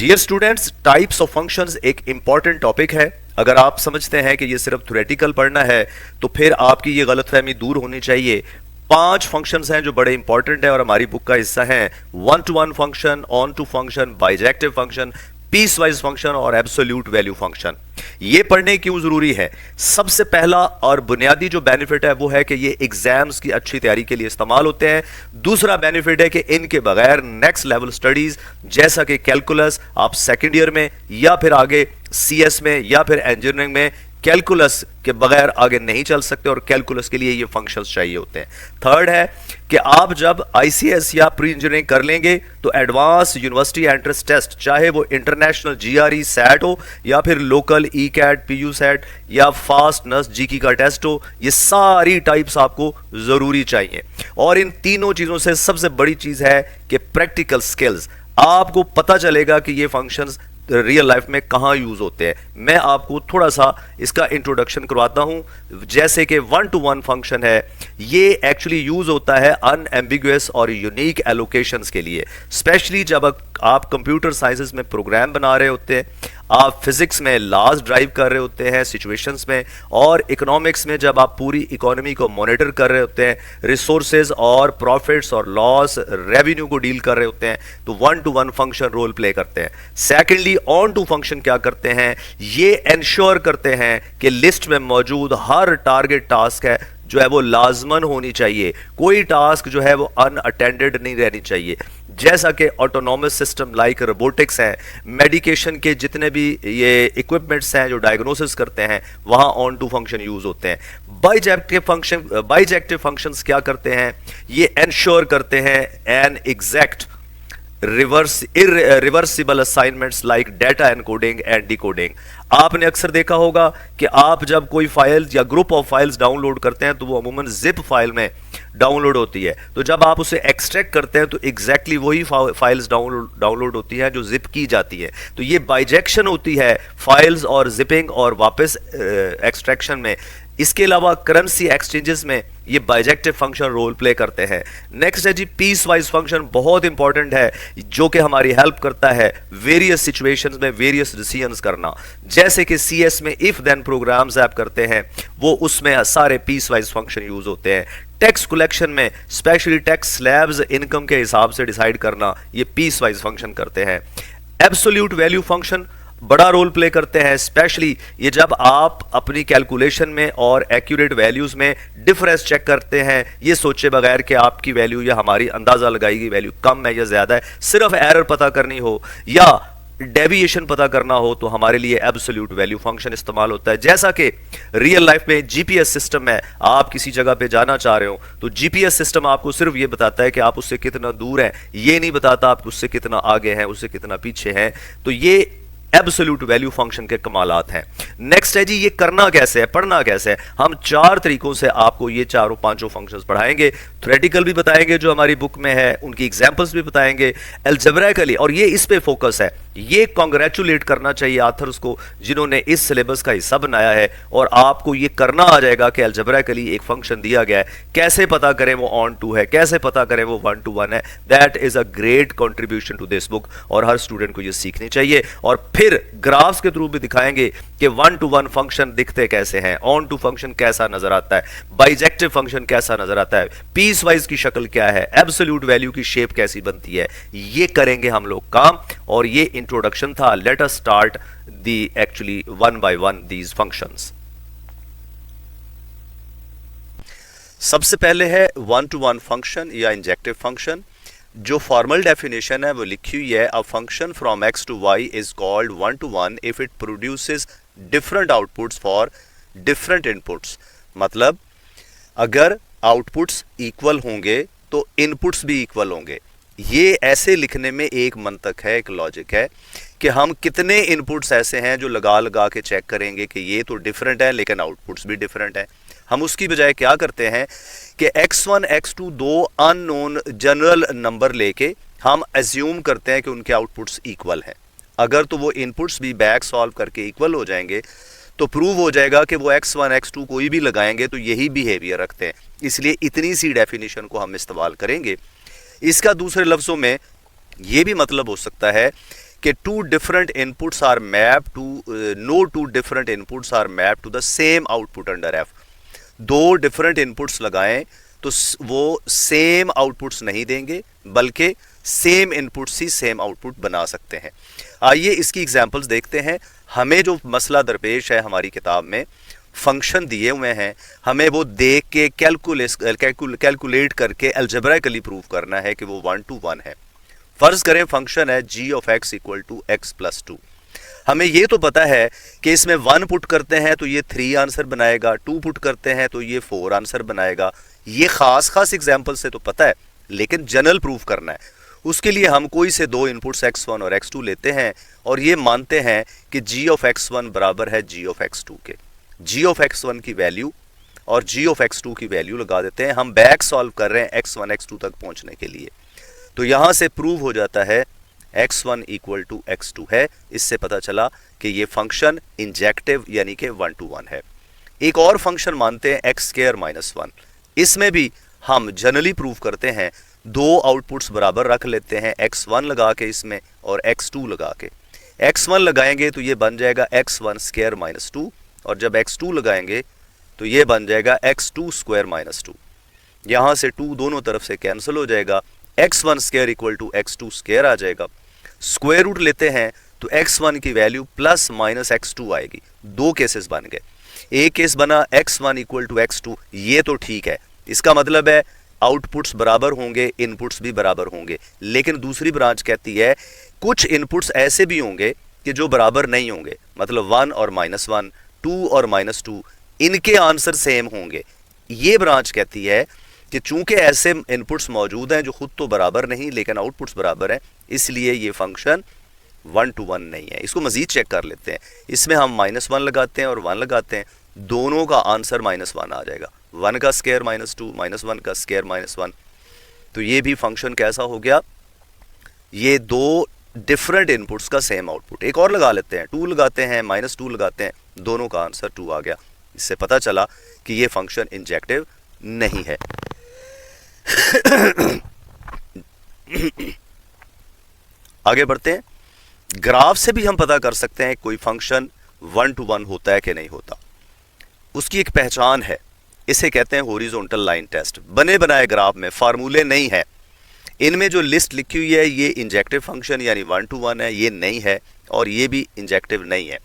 Dear students, types of functions एक important topic है। अगर आप समझते हैं कि ये सिर्फ थ्योरेटिकल पढ़ना है तो फिर आपकी ये गलतफहमी दूर होनी चाहिए। 5 फंक्शंस हैं जो बड़े इंपॉर्टेंट है और हमारी बुक का हिस्सा हैं। One to one function, onto function, bijective function, piecewise function और एब्सोल्यूट वैल्यू फंक्शन। ये पढ़ने क्यों जरूरी है? सबसे पहला और बुनियादी जो बेनिफिट है वो है कि ये एग्जाम्स की अच्छी तैयारी के लिए इस्तेमाल होते हैं। दूसरा बेनिफिट है कि इनके बगैर नेक्स्ट लेवल स्टडीज जैसा कि कैलकुलस आप सेकेंड ईयर में या फिर आगे सीएस में या फिर इंजीनियरिंग में कैलकुलस के बगैर आगे नहीं चल सकते और कैलकुलस के लिए ये फंक्शंस चाहिए होते हैं। थर्ड है कि आप जब आईसीएस या प्री इंजीनियरिंग कर लेंगे तो एडवांस यूनिवर्सिटी एंट्रेंस टेस्ट, चाहे वो इंटरनेशनल जीआरई सैट हो या फिर local E CAT, PU SAT या फास्ट नर्स जीकी का टेस्ट हो, ये सारी टाइप्स आपको जरूरी चाहिए। और इन तीनों चीजों से सबसे बड़ी चीज है कि प्रैक्टिकल स्किल्स, आपको पता चलेगा कि ये फंक्शंस रियल लाइफ में कहां यूज होते हैं। मैं आपको थोड़ा सा इसका इंट्रोडक्शन करवाता हूं। जैसे कि वन टू वन फंक्शन है, ये एक्चुअली यूज होता है अनएम्बिगुअस और यूनिक एलोकेशंस के लिए, स्पेशली जब आप कंप्यूटर साइंसेस में प्रोग्राम बना रहे होते हैं, आप फिजिक्स में लॉज ड्राइव कर रहे होते हैं सिचुएशंस में, और इकोनॉमिक्स में जब आप पूरी इकोनॉमी को मॉनिटर कर रहे होते हैं, रिसोर्सेज और प्रॉफिट्स और लॉस, रेवेन्यू को डील कर रहे होते हैं, तो one to one function role play करते हैं। सेकेंडली, ऑन टू फंक्शन क्या करते हैं? ये इंश्योर करते हैं कि लिस्ट में मौजूद हर टारगेट टास्क है जो है वो लाजमन होनी चाहिए, कोई टास्क जो है वो अनअटेंडेड नहीं रहनी चाहिए। जैसा कि ऑटोनॉमस सिस्टम लाइक रोबोटिक्स है, मेडिकेशन के जितने भी ये इक्विपमेंट्स हैं जो डायग्नोसिस करते हैं, वहां ऑन टू फंक्शन यूज होते हैं। बाइजेक्टिव फंक्शंस क्या करते हैं? ये इंश्योर करते हैं an exact reversible assignments like data encoding and decoding. आपने अक्सर देखा होगा कि आप जब कोई फाइल या ग्रुप ऑफ फाइल्स डाउनलोड करते हैं तो वो अमूमन जिप फाइल में डाउनलोड होती है, तो जब आप उसे एक्सट्रैक्ट करते हैं तो एग्जैक्टली वही फाइल्स डाउनलोड होती हैं जो जिप की जाती है। तो ये बाइजेक्शन होती है फाइल्स और जिपिंग और वापस एक्सट्रैक्शन में। इसके अलावा करेंसी एक्सचेंजेस में ये बाइजेक्टिव फंक्शन रोल प्ले करते हैं। नेक्स्ट है जी पीस वाइज फंक्शन, बहुत इंपॉर्टेंट है, जो कि हमारी हेल्प करता है वेरियस सिचुएशंस में वेरियस डिसीजंस करना। जैसे कि सीएस में इफ देन प्रोग्राम्स आप करते हैं, वो उसमें सारे पीस वाइज फंक्शन यूज होते हैं। टैक्स कलेक्शन में स्पेशली टैक्स स्लैब्स इनकम के हिसाब से डिसाइड करना, ये पीस वाइज फंक्शन करते हैं। एब्सोल्यूट वैल्यू फंक्शन बड़ा रोल प्ले करते हैं, स्पेशली ये जब आप अपनी कैलकुलेशन में और एक्यूरेट वैल्यूज में डिफरेंस चेक करते हैं, ये सोचे बगैर कि आपकी वैल्यू या हमारी अंदाजा लगाई गई वैल्यू कम है या ज्यादा है, सिर्फ एरर पता करनी हो या डेविएशन पता करना हो, तो हमारे लिए एब्सोल्यूट वैल्यू फंक्शन इस्तेमाल होता है। जैसा कि रियल लाइफ में जीपीएस सिस्टम है, आप किसी जगह पे जाना चाह रहे हो तो जीपीएस सिस्टम आपको सिर्फ ये बताता है कि आप उससे कितना दूर हैं, ये नहीं बताता आप उससे कितना आगे हैं, उससे कितना पीछे हैं। तो ये एब्सोल्यूट वैल्यू फंक्शन के कमालात हैं। नेक्स्ट है जी ये करना कैसे है, पढ़ना कैसे है। हम 4 तरीकों से आपको ये चारों पांचों फंक्शंस पढ़ाएंगे। थ्योरेटिकल भी बताएंगे जो हमारी बुक में है, उनकी एग्जांपल्स भी बताएंगे, अलजेब्राइकली, और ये इस पे फोकस है। ये कांग्रेचुलेट करना चाहिए ऑथर्स को जिन्होंने इस सिलेबस का हिस्सा बनाया है, और आपको ये करना आ जाएगा कि अलजेब्राइकली एक फंक्शन दिया गया है, कैसे पता करें वो ऑन टू है, कैसे पता करें वो वन टू वन है। That is a great contribution to this book, और हर स्टूडेंट को ये सीखनी चाहिए। और फिर ग्राफ्स के थ्रू भी दिखाएंगे कि वन टू वन फंक्शन दिखते कैसे हैं, ऑन टू फंक्शन कैसा नजर आता है, बाइजेक्टिव फंक्शन कैसा नजर आता है, पीस वाइज की शक्ल क्या है, एब्सोल्यूट वैल्यू की शेप कैसी बनती है। ये करेंगे हम लोग काम, और ये इंट्रोडक्शन था। Let us start the actually one by one these functions. सबसे पहले है वन टू वन फंक्शन या इंजेक्टिव फंक्शन। जो फॉर्मल डेफिनेशन है वो लिखी हुई है, a function from X to Y is called one to one if it produces different outputs for different inputs. मतलब अगर आउटपुट्स इक्वल होंगे तो इनपुट्स भी इक्वल होंगे। ये ऐसे लिखने में एक मंतक है, एक लॉजिक है कि हम कितने इनपुट्स ऐसे हैं जो लगा लगा के चेक करेंगे कि ये तो डिफरेंट है लेकिन आउटपुट्स भी डिफरेंट है। हम उसकी बजाय क्या करते हैं कि x1 x2 दो अननोन जनरल नंबर लेके हम एज्यूम करते हैं कि उनके आउटपुट्स इक्वल हैं। अगर तो वो इनपुट्स भी बैक सॉल्व करके इक्वल हो जाएंगे तो प्रूव हो जाएगा कि वो x1 x2 कोई भी लगाएंगे तो यही बिहेवियर रखते हैं। इसलिए इतनी सी डेफिनेशन को हम इस्तेमाल करेंगे। इसका दूसरे लफ्जों में ये भी मतलब हो सकता है कि two different inputs are map to no two different inputs are map to the same output under F. दो डिफरेंट इनपुट्स लगाएं तो वो सेम आउटपुट्स नहीं देंगे, बल्कि सेम इनपुट्स ही सेम आउटपुट बना सकते हैं। आइए इसकी एग्जांपल्स देखते हैं। हमें जो मसला दरपेश है हमारी किताब में, फंक्शन दिए हुए हैं, हमें वो देख के कैलकुलेट करके अलजेब्राइकली प्रूव करना है कि वो 1 to 1 है। फर्ज करें फंक्शन है g of x equal to x plus 2। हमें ये तो पता है कि इसमें 1 पुट करते हैं तो ये 3 आंसर बनाएगा, 2 पुट करते हैं तो ये 4 आंसर बनाएगा। ये खास एग्जाम्पल से तो पता है, लेकिन जनरल प्रूफ करना है। उसके लिए हम कोई से दो इनपुट्स x1 और x2 लेते हैं और ये मानते हैं कि g ऑफ x1 बराबर है g ऑफ x2 के। g ऑफ x1 की वैल्यू और g ऑफ x2 की वैल्यू लगा देते हैं। हम बैक सॉल्व कर रहे हैं x1 x2 तक पहुंचने के लिए। तो यहां से प्रूव हो जाता है x1 इक्वल टू x2 है। इससे पता चला कि ये फंक्शन इंजेक्टिव यानी कि 1 to 1 है। एक और फंक्शन मानते हैं x स्क्वायर माइनस 1। इसमें भी हम जनरली प्रूव करते हैं, दो आउटपुट्स बराबर रख लेते हैं, x1 लगा के इसमें और x2 लगा के। x1 लगाएंगे तो ये बन जाएगा x1 स्क्वायर माइनस 2, और जब x2 लगाएंगे तो ये बन जाएगा x2 स्क्वायर माइनस 2। यहां से 2 दोनों तरफ से कैंसिल हो जाएगा, x1 square equal to x2 square आ जाएगा। स्क्वायर रूट लेते हैं तो x1 की वैल्यू प्लस माइनस x2 आएगी। दो केसेस बन गए। एक केस बना x1 इक्वल टू x2, ये तो ठीक है, इसका मतलब है आउटपुट्स बराबर होंगे, इनपुट्स भी बराबर होंगे। लेकिन दूसरी ब्रांच कहती है कुछ इनपुट्स ऐसे भी होंगे कि जो बराबर नहीं होंगे, मतलब 1 और -1, 2 और -2, इनके आंसर सेम होंगे। ये ब्रांच कहती है कि चूंकि ऐसे इनपुट्स मौजूद हैं जो खुद तो बराबर नहीं लेकिन आउटपुट्स बराबर हैं, इसलिए ये फंक्शन 1 to 1 नहीं है। इसको मजीद चेक कर लेते हैं। इसमें हम -1 लगाते हैं और 1 लगाते हैं, दोनों का आंसर -1 आ जाएगा। 1 का स्क्वायर -2, -1 का स्क्वायर -1। तो ये भी फंक्शन कैसा हो गया, ये दो डिफरेंट इनपुट्स का सेम आउटपुट। एक और लगा लेते हैं, 2 लगाते हैं, -2 लगाते हैं, दोनों का आंसर 2 आ गया। इससे पता चला कि ये फंक्शन इंजेक्टिव नहीं है। आगे बढ़ते हैं। ग्राफ से भी हम पता कर सकते हैं कोई फंक्शन 1 to 1 होता है कि नहीं होता। उसकी एक पहचान है, इसे कहते हैं हॉरिजॉन्टल लाइन टेस्ट। बने बनाए ग्राफ में फार्मूले नहीं है, इनमें जो लिस्ट लिखी हुई है ये इंजेक्टिव फंक्शन यानी 1 to 1 है, ये नहीं है, और ये भी इंजेक्टिव नहीं है।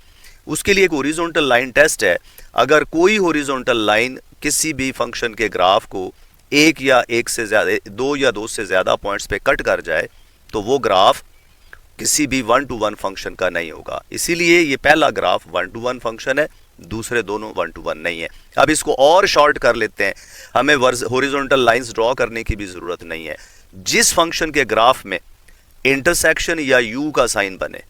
उसके लिए एक हॉरिजॉन्टल लाइन टेस्ट है। अगर कोई हॉरिजॉन्टल लाइन किसी भी फंक्शन के ग्राफ को एक या एक से ज्यादा, दो या दो से ज्यादा पॉइंट्स पे कट कर जाए तो वो ग्राफ किसी भी 1 to 1 फंक्शन का नहीं होगा। इसीलिए ये पहला ग्राफ 1 to 1 फंक्शन है, दूसरे दोनों 1 to 1 नहीं है। अब इसको और शॉर्ट कर लेते हैं, हमें हॉरिजॉन्टल लाइंस ड्रॉ करने की भी जरूरत नहीं है। जिस फंक्शन के ग्राफ में इंटरसेक्शन या यू का साइन बने,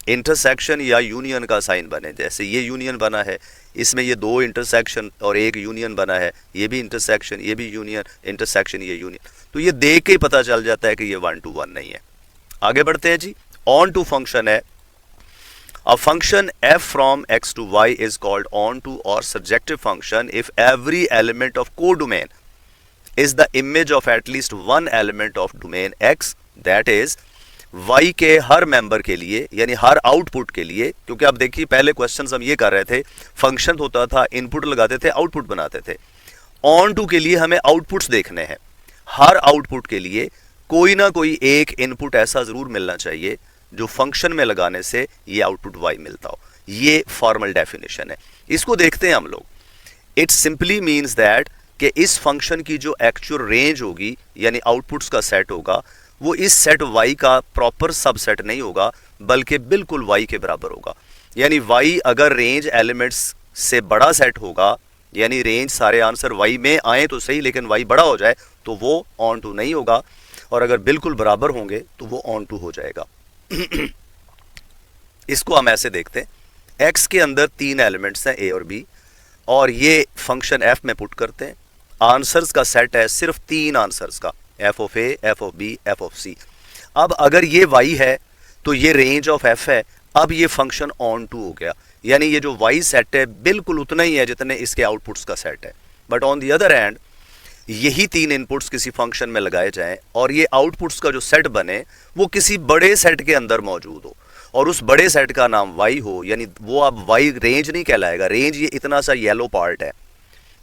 इंटरसेक्शन या यूनियन का साइन बने, जैसे ये यूनियन बना है, इसमें ये दो इंटरसेक्शन और एक यूनियन बना है, ये भी इंटरसेक्शन, ये भी यूनियन, इंटरसेक्शन, ये यूनियन, तो ये देख के ही पता चल जाता है कि ये 1 to 1 नहीं है। आगे बढ़ते हैं जी। ऑन टू फंक्शन है। A function f from x to y is called onto or surjective function if every element of codomain is the image of at least one element of domain x, that is y के हर member के लिए यानी हर output के लिए, क्योंकि आप देखिए पहले क्वेश्चंस हम ये कर रहे थे, फंक्शन होता था, इनपुट लगाते थे, आउटपुट बनाते थे। ऑन टू के लिए हमें आउटपुट्स देखने हैं। हर आउटपुट के लिए कोई ना कोई एक इनपुट ऐसा जरूर मिलना चाहिए जो फंक्शन में लगाने से ये आउटपुट y मिलता हो। ये फॉर्मल डेफिनेशन है, इसको देखते हैं हम लोग। इट सिंपली मीन्स दैट कि इस फंक्शन की जो एक्चुअल रेंज होगी यानी आउटपुट्स का सेट होगा, वो इस सेट y का प्रॉपर सबसेट नहीं होगा, बल्कि बिल्कुल y के बराबर होगा। यानी y अगर रेंज एलिमेंट्स से बड़ा सेट होगा, यानी रेंज सारे आंसर y में आए तो सही लेकिन y बड़ा हो जाए तो वो ऑन टू नहीं होगा, और अगर बिल्कुल बराबर होंगे तो वो ऑन टू हो जाएगा। इसको हम ऐसे देखते हैं, x के अंदर 3 एलिमेंट्स हैं a और b, और ये फंक्शन f में पुट करते हैं। आंसर्स का सेट है सिर्फ 3 आंसर्स का, f of a, f of b, f of c। अब अगर ये y है तो ये रेंज ऑफ f है। अब ये फंक्शन ऑन टू हो गया, यानी ये जो y सेट है बिल्कुल उतना ही है जितने इसके आउटपुट्स का सेट है। But on the other hand यही तीन इनपुट्स किसी फंक्शन में लगाए जाएं और ये आउटपुट्स का जो सेट बने वो किसी बड़े सेट के अंदर मौजूद हो और उस बड़े सेट का नाम y हो, यानी वो अब y रेंज नहीं कहलाएगा, रेंज ये इतना सा येलो पार्ट है,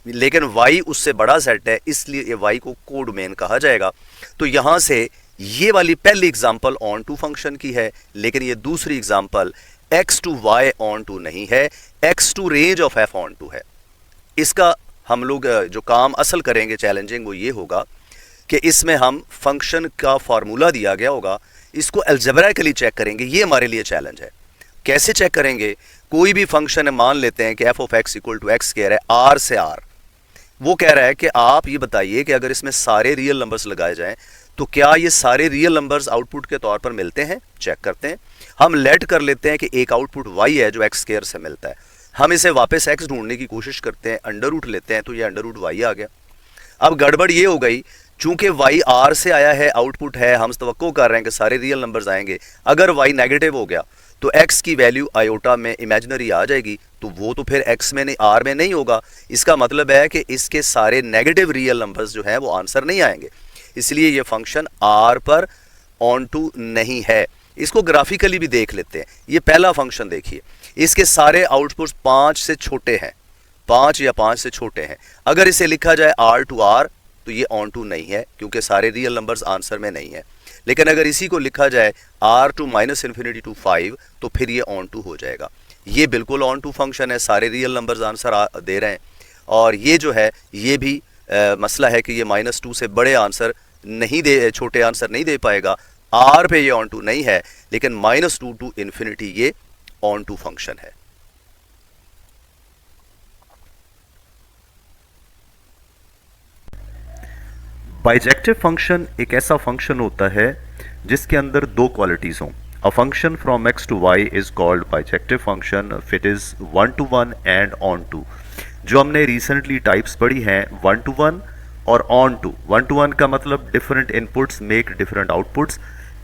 लेकिन y उससे बड़ा सेट है, इसलिए ये y को कोडोमेन कहा जाएगा। तो यहां से ये वाली पहली एग्जांपल ऑन टू फंक्शन की है, लेकिन ये दूसरी example x to y onto नहीं है, x to range of f onto है। इसका हम लोग जो काम असल करेंगे चैलेंजिंग वो ये होगा कि इसमें हम फंक्शन का फार्मूला दिया गया होगा, इसको अलजेब्राइकली चेक करेंगे। ये हमारे लिए चैलेंज है। कैसे चेक करेंगे? कोई भी फंक्शन है, मान लेते हैं कि F of X equal to X कह रहा है आर से आर, वो कह रहा है कि आप ये बताइए कि अगर इसमें सारे रियल नंबर्स लगाए जाएं तो क्या ये सारे रियल नंबर्स आउटपुट के तौर पर मिलते हैं? चेक करते हैं। हम लेट कर लेते हैं कि एक आउटपुट y है जो एक्स स्क्वायर से मिलता है, हम इसे वापस x ढूंढने की कोशिश करते हैं, अंडर रूट लेते हैं तो ये अंडर रूट y आ गया। अब गड़बड़ ये हो गई, चूंकि y r से आया है, आउटपुट है, हम तवक्को कर रहे हैं कि सारे रियल नंबर्स आएंगे, अगर y नेगेटिव हो गया तो x की वैल्यू आयोटा में इमेजिनरी आ जाएगी, तो वो तो फिर x में नहीं, r में नहीं होगा। इसका मतलब है कि इसके सारे नेगेटिव रियल नंबर्स जो हैं वो आंसर नहीं आएंगे, इसलिए ये फंक्शन r पर ऑन टू नहीं है। इसको ग्राफिकली भी देख लेते हैं। ये पहला फंक्शन देखिए, इसके सारे आउटपुट्स 5 से छोटे हैं, 5 या 5 से छोटे हैं। अगर इसे लिखा जाए r टू r तो ये ऑन टू नहीं है, क्योंकि सारे रियल नंबर्स आंसर में नहीं है। लेकिन अगर इसी को लिखा जाए r to minus infinity to 5 तो फिर ये ऑन टू हो जाएगा। ये बिल्कुल ऑन टू फंक्शन है, सारे रियल नंबर्स आंसर दे रहे हैं। और ये जो है ये भी मसला है कि ये -2 से बड़े आंसर नहीं दे, छोटे आंसर नहीं दे पाएगा। r पे ये ऑन टू नहीं है, लेकिन -2 टू इन्फिनिटी ये ऑन टू फंक्शन है। बाइजेक्टिव फंक्शन एक ऐसा फंक्शन होता है जिसके अंदर दो क्वालिटीज हों। A function from x to y is called bijective function if it is 1 to 1 and onto. जो हमने रिसेंटली टाइप्स पढ़ी हैं 1 to 1 और ऑन टू। 1 to 1 का मतलब different inputs make different outputs,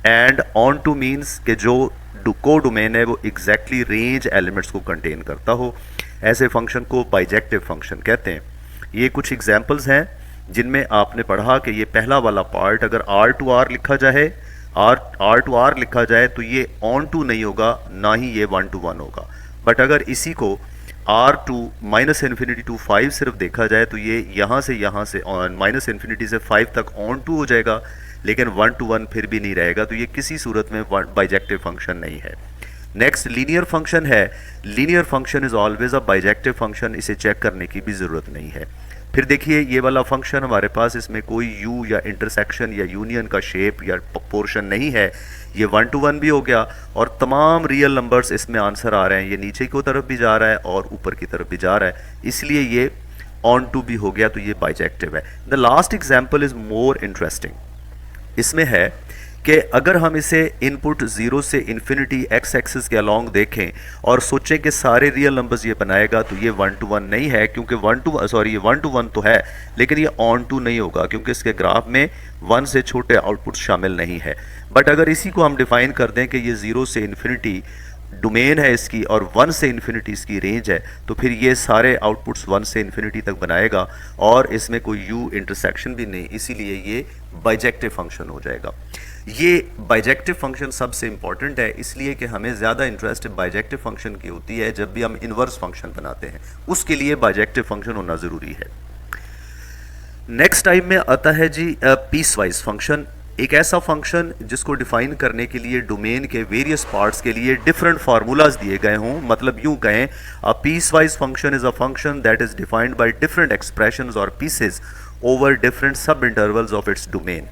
and on two means कि जो को डोमेन है वो एग्जैक्टली रेंज एलिमेंट्स को कंटेन करता हो। ऐसे फंक्शन को बाइजेक्टिव फंक्शन कहते हैं। ये कुछ एग्जांपल्स हैं जिनमें आपने पढ़ा कि ये पहला वाला पार्ट अगर r टू r लिखा जाए, r टू r लिखा जाए तो ये ऑन टू नहीं होगा, ना ही ये 1 to 1 होगा। बट अगर इसी को r to minus infinity to 5 सिर्फ देखा जाए तो ये यहाँ से माइनस इन्फिनिटी से 5 तक ऑन टू हो जाएगा, लेकिन 1 to 1 फिर भी नहीं रहेगा। तो ये किसी सूरत में बाइजेक्टिव फंक्शन नहीं है। नेक्स्ट लीनियर फंक्शन है। Linear function is always a bijective function, इसे चेक करने की भी ज़रूरत नहीं है। फिर देखिए ये वाला फंक्शन हमारे पास, इसमें कोई u या इंटरसेक्शन या यूनियन का शेप या पोर्शन नहीं है। ये 1 to 1 भी हो गया और तमाम रियल नंबर्स इसमें आंसर आ रहे हैं। ये नीचे की तरफ भी जा रहा है और ऊपर की तरफ भी जा रहा है, इसलिए ये ऑन टू भी हो गया, तो ये बाइजेक्टिव है। The last example is more interesting. इसमें है कि अगर हम इसे इनपुट 0 से इन्फिनिटी x एक्सिस के अलोंग देखें और सोचें कि सारे रियल नंबर्स ये बनाएगा, तो ये 1 to 1 नहीं है, क्योंकि ये 1 to 1 तो है, लेकिन ये ऑन टू नहीं होगा क्योंकि इसके ग्राफ में 1 से छोटे आउटपुट शामिल नहीं है। बट अगर इसी को हम डिफाइन कर दें कि ये 0 से इन्फिनिटी डोमेन है इसकी और 1 से इन्फिनिटी इसकी रेंज है, तो फिर ये सारे आउटपुट्स 1 से इन्फिनिटी तक बनाएगा और इसमें कोई u इंटरसेक्शन भी नहीं, इसीलिए ये बाइजेक्टिव फंक्शन हो जाएगा। ये बाइजेक्टिव फंक्शन सबसे इंपॉर्टेंट है, इसलिए कि हमें ज़्यादा इंटरेस्ट बाइजेक्टिव फंक्शन की होती है। जब भी हम इन्वर्स फंक्शन बनाते हैं उसके लिए बाइजेक्टिव फंक्शन होना ज़रूरी है। नेक्स्ट टाइप में आता है जी पीस वाइज फंक्शन। एक ऐसा फंक्शन जिसको डिफाइन करने के लिए डोमेन के वेरियस पार्ट्स के लिए डिफरेंट फार्मूलाज दिए गए हों। मतलब यूं कहें, a piecewise function is a function that is defined by different expressions और pieces over different sub intervals of its domain.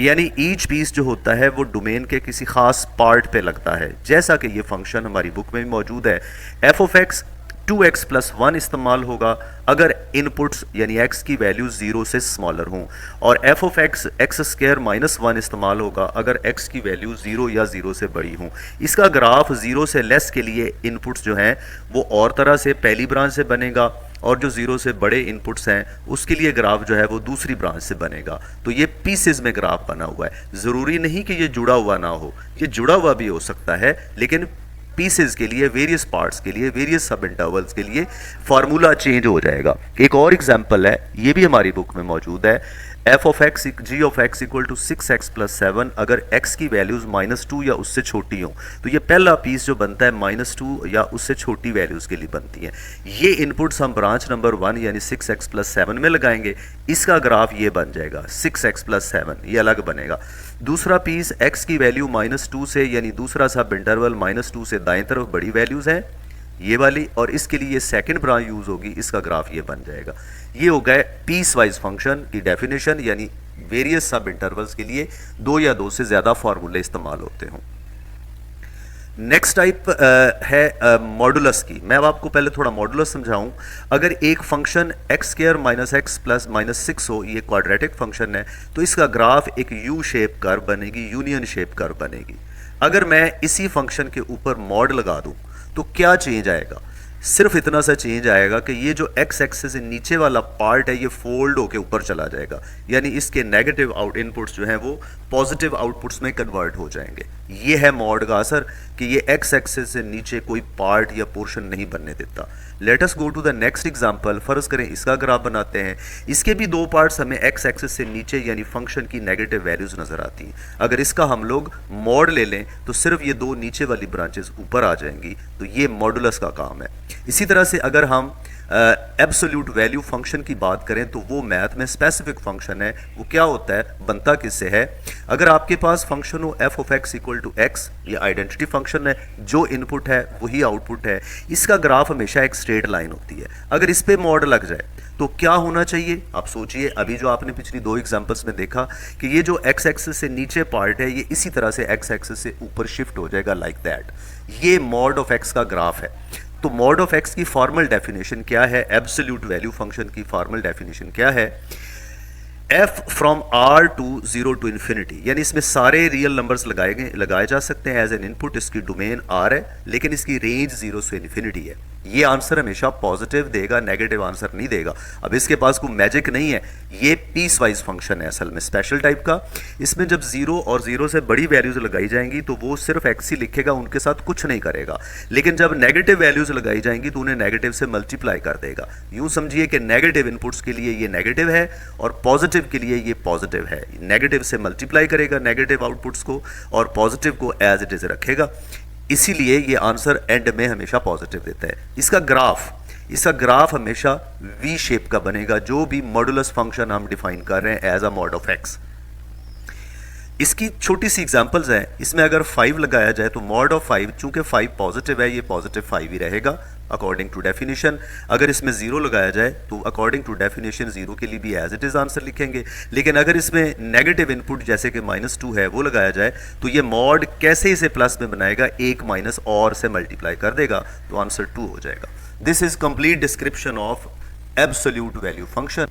यानी ईच पीस जो होता है वो डोमेन के किसी खास पार्ट पे लगता है। जैसा कि ये फंक्शन हमारी बुक में भी मौजूद है, एफ ऑफ एक्स 2x + 1 इस्तेमाल होगा अगर इनपुट्स यानी x की वैल्यू 0 से स्मॉलर हों, और f ऑफ x x² - 1 इस्तेमाल होगा अगर x की वैल्यू 0 या 0 से बड़ी हों। इसका ग्राफ 0 से लेस के लिए इनपुट्स जो हैं वो और तरह से पहली ब्रांच से बनेगा, और जो 0 से बड़े इनपुट्स हैं उसके लिए ग्राफ जो है वो दूसरी ब्रांच से बनेगा। तो ये पीसेस में ग्राफ बना हुआ है। ज़रूरी नहीं कि ये जुड़ा हुआ ना हो, ये जुड़ा हुआ भी हो सकता है, लेकिन पीसेस के लिए, वेरियस पार्ट्स के लिए, वेरियस सब इंटरवल्स के लिए फार्मूला चेंज हो जाएगा। एक और एग्जांपल है, ये भी हमारी बुक में मौजूद है, f of x g of x equal to 6x plus 7 अगर x की वैल्यूज -2 या उससे छोटी हो तो ये पहला पीस जो बनता है -2 या उससे छोटी वैल्यूज के लिए बनती है। ये इनपुट्स हम ब्रांच नंबर 1 यानी 6x प्लस 7 में लगाएंगे, इसका ग्राफ ये बन जाएगा 6x प्लस 7, ये अलग बनेगा। दूसरा पीस x की वैल्यू -2 से यानी दूसरा सब इंटरवल -2 से दाएं तरफ बड़ी वैल्यूज हैं ये वाली, और इसके लिए ये सेकंड ब्रांच यूज होगी, इसका ग्राफ ये बन जाएगा। ये हो गए पीस वाइज फंक्शन की डेफिनेशन, यानी वेरियस सब इंटरवल्स के लिए 2 या 2 से ज्यादा फार्मूले इस्तेमाल होते हों। नेक्स्ट टाइप है मॉडुलस की। मैं अब आपको पहले थोड़ा मॉडुलस समझाऊं। अगर एक function x square minus x plus -6 हो, ये क्वाड्रेटिक फंक्शन है, तो इसका ग्राफ एक यू शेप कर्व बनेगी, यूनियन शेप कर्व बनेगी। अगर मैं इसी फंक्शन के ऊपर मॉड लगा दूं तो क्या चेंज आएगा? सिर्फ इतना सा चेंज आएगा कि ये जो एक्स एक्सिस से नीचे वाला पार्ट है ये फोल्ड होके ऊपर चला जाएगा, यानी इसके नेगेटिव आउट इनपुट्स जो हैं वो पॉजिटिव आउटपुट्स में कन्वर्ट हो जाएंगे। ये है मॉड का असर कि ये एक्स एक्सिस से नीचे कोई पार्ट या पोर्शन नहीं बनने देता। Let us go to the next example. फर्ज करें इसका ग्राफ बनाते हैं। इसके भी 2 पार्ट्स हमें एक्स एक्सिस से नीचे यानी फंक्शन की नेगेटिव वैल्यूज नजर आती हैं। अगर इसका हम लोग मॉड ले लें तो सिर्फ ये 2 नीचे वाली ब्रांचेस ऊपर आ जाएंगी, तो ये मॉडुलस का काम है। इसी तरह से अगर हम एब्सोल्यूट वैल्यू फंक्शन की बात करें तो वो मैथ में स्पेसिफिक फंक्शन है। वो क्या होता है, बनता किससे है? अगर आपके पास फंक्शन हो f of x equal to x, ये आइडेंटिटी फंक्शन है, जो इनपुट है वही आउटपुट है, इसका ग्राफ हमेशा एक स्ट्रेट लाइन होती है। अगर इस पे मॉड लग जाए तो क्या होना चाहिए? आप सोचिए, अभी जो आपने पिछली 2 एग्जांपल्स में देखा कि ये जो x एक्सिस से नीचे पार्ट है ये इसी तरह से x एक्सिस से ऊपर शिफ्ट हो जाएगा लाइक दैट। ये मॉड ऑफ x का ग्राफ है। तो मॉड ऑफ x की फॉर्मल डेफिनेशन क्या है? एब्सोल्यूट वैल्यू फंक्शन की फॉर्मल डेफिनेशन क्या है? f from r to 0 to infinity, यानी इसमें सारे रियल नंबर्स लगाए जा सकते हैं एज एन इनपुट। इसकी डोमेन r है लेकिन इसकी रेंज 0 से इन्फिनिटी है। ये आंसर हमेशा पॉजिटिव देगा, नेगेटिव आंसर नहीं देगा। अब इसके पास कोई मैजिक नहीं है, ये पीस वाइज फंक्शन है असल में, स्पेशल टाइप का। इसमें जब 0 और 0 से बड़ी वैल्यूज लगाई जाएंगी तो वो सिर्फ x ही लिखेगा, उनके साथ कुछ नहीं करेगा। लेकिन जब नेगेटिव वैल्यूज लगाई जाएंगी तो उन्हें नेगेटिव से मल्टीप्लाई कर देगा। यूं समझिए कि नेगेटिव इनपुट्स के लिए ये नेगेटिव है और पॉजिटिव के लिए ये पॉजिटिव है। नेगेटिव से मल्टीप्लाई करेगा नेगेटिव आउटपुट्स को और पॉजिटिव को एज इट इज रखेगा, इसीलिए ये आंसर एंड में हमेशा पॉजिटिव देता है। इसका ग्राफ हमेशा वी शेप का बनेगा, जो भी मॉडुलस फंक्शन हम डिफाइन कर रहे हैं as a mod of X. इसकी छोटी सी एग्जांपल्स हैं। इसमें अगर 5 लगाया जाए तो मॉड ऑफ 5, चूंकि 5 पॉजिटिव है, ये पॉजिटिव 5 ही रहेगा अकॉर्डिंग टू डेफिनेशन। अगर इसमें 0 लगाया जाए तो अकॉर्डिंग टू डेफिनेशन 0 के लिए भी एज इट इज आंसर लिखेंगे। लेकिन अगर इसमें नेगेटिव इनपुट जैसे कि -2 है वो लगाया जाए तो ये मॉड कैसे इसे प्लस में बनाएगा? 1 माइनस और से मल्टीप्लाई कर देगा तो आंसर 2 हो जाएगा। This is complete description of absolute value function.